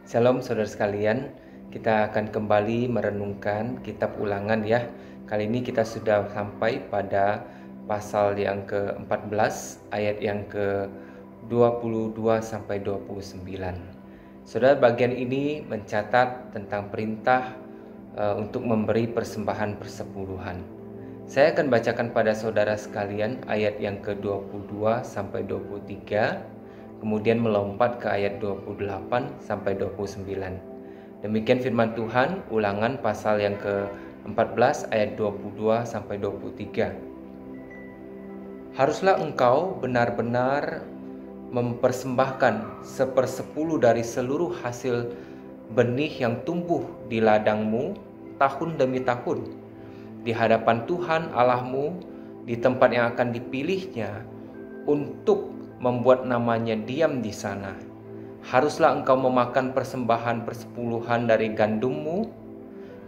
Shalom saudara sekalian, kita akan kembali merenungkan kitab Ulangan ya. Kali ini kita sudah sampai pada pasal yang ke-14 ayat yang ke-22 sampai 29. Saudara, bagian ini mencatat tentang perintah untuk memberi persembahan persepuluhan. Saya akan bacakan pada saudara sekalian ayat yang ke-22 sampai 23. Kemudian melompat ke ayat 28 sampai 29. Demikian firman Tuhan, Ulangan pasal yang ke-14 ayat 22 sampai 23. Haruslah engkau benar-benar mempersembahkan 1/10 dari seluruh hasil benih yang tumbuh di ladangmu tahun demi tahun di hadapan Tuhan Allahmu di tempat yang akan dipilihnya untuk membuat namanya diam di sana. Haruslah engkau memakan persembahan persepuluhan dari gandummu,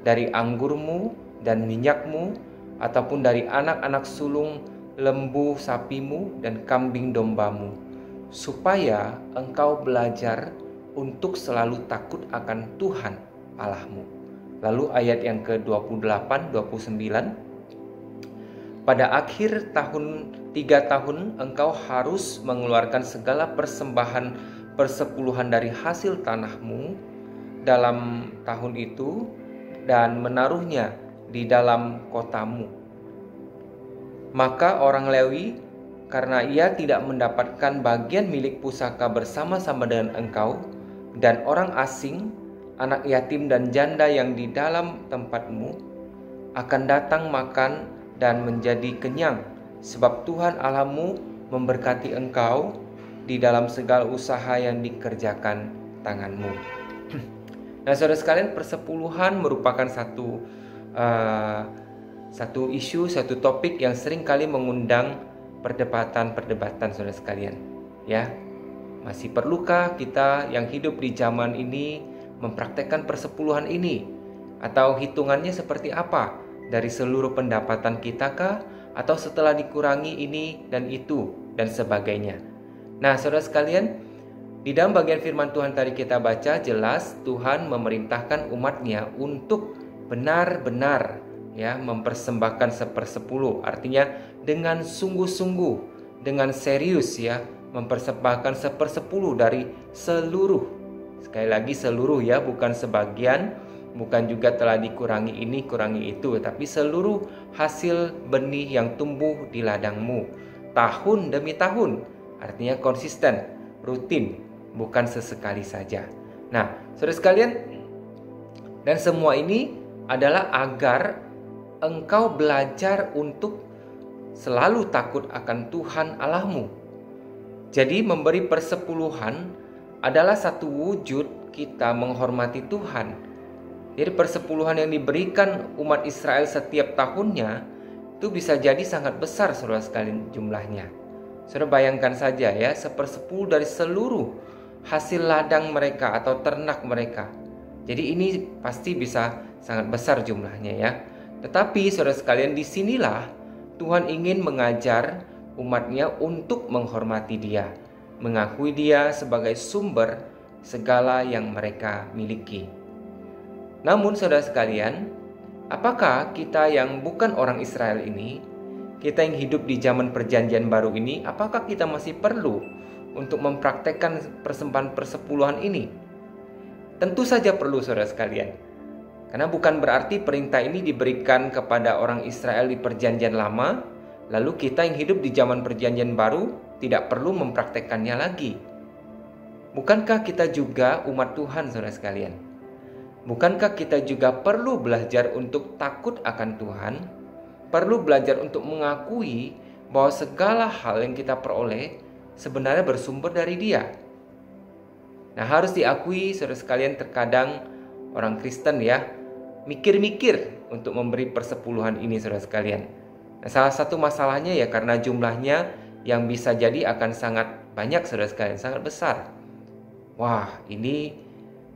dari anggurmu dan minyakmu, ataupun dari anak-anak sulung lembu sapimu dan kambing dombamu, supaya engkau belajar untuk selalu takut akan Tuhan Allahmu. Lalu ayat yang ke-28, 29. Pada akhir tahun 3 tahun engkau harus mengeluarkan segala persembahan persepuluhan dari hasil tanahmu dalam tahun itu dan menaruhnya di dalam kotamu. Maka orang Lewi, karena ia tidak mendapatkan bagian milik pusaka bersama-sama dengan engkau, dan orang asing, anak yatim dan janda yang di dalam tempatmu, akan datang makan dan menjadi kenyang, sebab Tuhan Allahmu memberkati engkau di dalam segala usaha yang dikerjakan tanganmu. Nah, saudara sekalian, persepuluhan merupakan satu isu, satu topik yang sering kali mengundang perdebatan saudara sekalian. Ya, masih perlukah kita yang hidup di zaman ini mempraktekkan persepuluhan ini? Atau hitungannya seperti apa? Dari seluruh pendapatan kita kah? Atau setelah dikurangi ini dan itu dan sebagainya. Nah, saudara sekalian, di dalam bagian firman Tuhan tadi kita baca jelas Tuhan memerintahkan umatnya untuk benar-benar ya mempersembahkan 1/10. Artinya dengan sungguh-sungguh, dengan serius ya, mempersembahkan 1/10 dari seluruh. Sekali lagi seluruh ya, bukan sebagian, bukan juga telah dikurangi ini, kurangi itu, tapi seluruh hasil benih yang tumbuh di ladangmu tahun demi tahun. Artinya konsisten, rutin, bukan sesekali saja. Nah, saudara sekalian, dan semua ini adalah agar engkau belajar untuk selalu takut akan Tuhan Allahmu. Jadi memberi persepuluhan adalah satu wujud kita menghormati Tuhan. Jadi persepuluhan yang diberikan umat Israel setiap tahunnya itu bisa jadi sangat besar saudara sekalian jumlahnya. Saudara bayangkan saja ya, 1/10 dari seluruh hasil ladang mereka atau ternak mereka. Jadi ini pasti bisa sangat besar jumlahnya ya. Tetapi saudara sekalian, disinilah Tuhan ingin mengajar umatnya untuk menghormati Dia, mengakui Dia sebagai sumber segala yang mereka miliki. Namun saudara sekalian, apakah kita yang bukan orang Israel ini, kita yang hidup di zaman perjanjian baru ini, apakah kita masih perlu untuk mempraktekkan persembahan persepuluhan ini? Tentu saja perlu saudara sekalian. Karena bukan berarti perintah ini diberikan kepada orang Israel di perjanjian lama, lalu kita yang hidup di zaman perjanjian baru tidak perlu mempraktekkannya lagi. Bukankah kita juga umat Tuhan saudara sekalian? Bukankah kita juga perlu belajar untuk takut akan Tuhan? Perlu belajar untuk mengakui bahwa segala hal yang kita peroleh sebenarnya bersumber dari Dia. Nah, harus diakui saudara sekalian, terkadang orang Kristen ya mikir-mikir untuk memberi persepuluhan ini saudara sekalian. Nah, salah satu masalahnya ya karena jumlahnya yang bisa jadi akan sangat banyak saudara sekalian, sangat besar. Wah, ini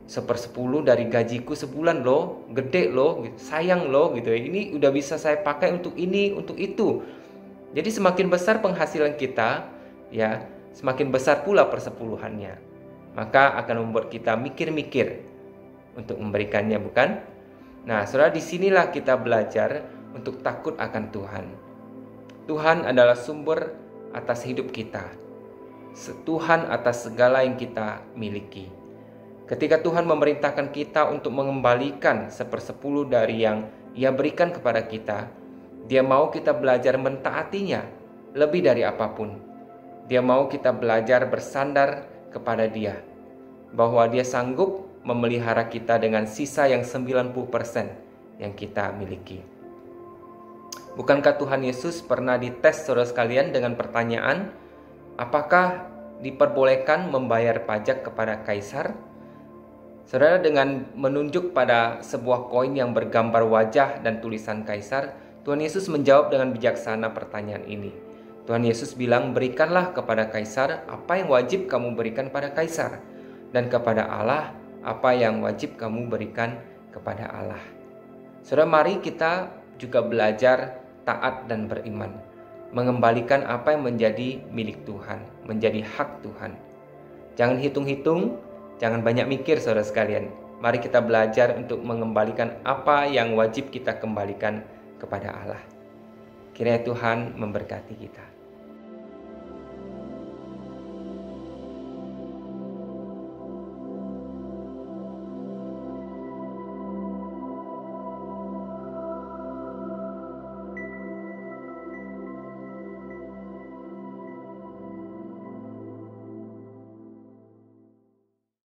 1/10 dari gajiku sebulan loh, gede loh, sayang loh gitu. Ini udah bisa saya pakai untuk ini, untuk itu. Jadi semakin besar penghasilan kita, ya, semakin besar pula persepuluhannya. maka akan membuat kita mikir-mikir untuk memberikannya, bukan? Nah, saudara, disinilah kita belajar untuk takut akan Tuhan. Tuhan adalah sumber atas hidup kita. Tuhan atas segala yang kita miliki. Ketika Tuhan memerintahkan kita untuk mengembalikan 1/10 dari yang Ia berikan kepada kita, Dia mau kita belajar mentaatinya lebih dari apapun. Dia mau kita belajar bersandar kepada Dia, bahwa Dia sanggup memelihara kita dengan sisa yang 90% yang kita miliki. Bukankah Tuhan Yesus pernah dites, saudara sekalian, dengan pertanyaan, apakah diperbolehkan membayar pajak kepada Kaisar? Saudara, dengan menunjuk pada sebuah koin yang bergambar wajah dan tulisan Kaisar, Tuhan Yesus menjawab dengan bijaksana pertanyaan ini. Tuhan Yesus bilang, berikanlah kepada Kaisar apa yang wajib kamu berikan pada Kaisar, dan kepada Allah apa yang wajib kamu berikan kepada Allah. Saudara, mari kita juga belajar taat dan beriman, mengembalikan apa yang menjadi milik Tuhan, menjadi hak Tuhan. Jangan hitung-hitung, jangan banyak mikir, saudara sekalian. Mari kita belajar untuk mengembalikan apa yang wajib kita kembalikan kepada Allah. Kiranya Tuhan memberkati kita.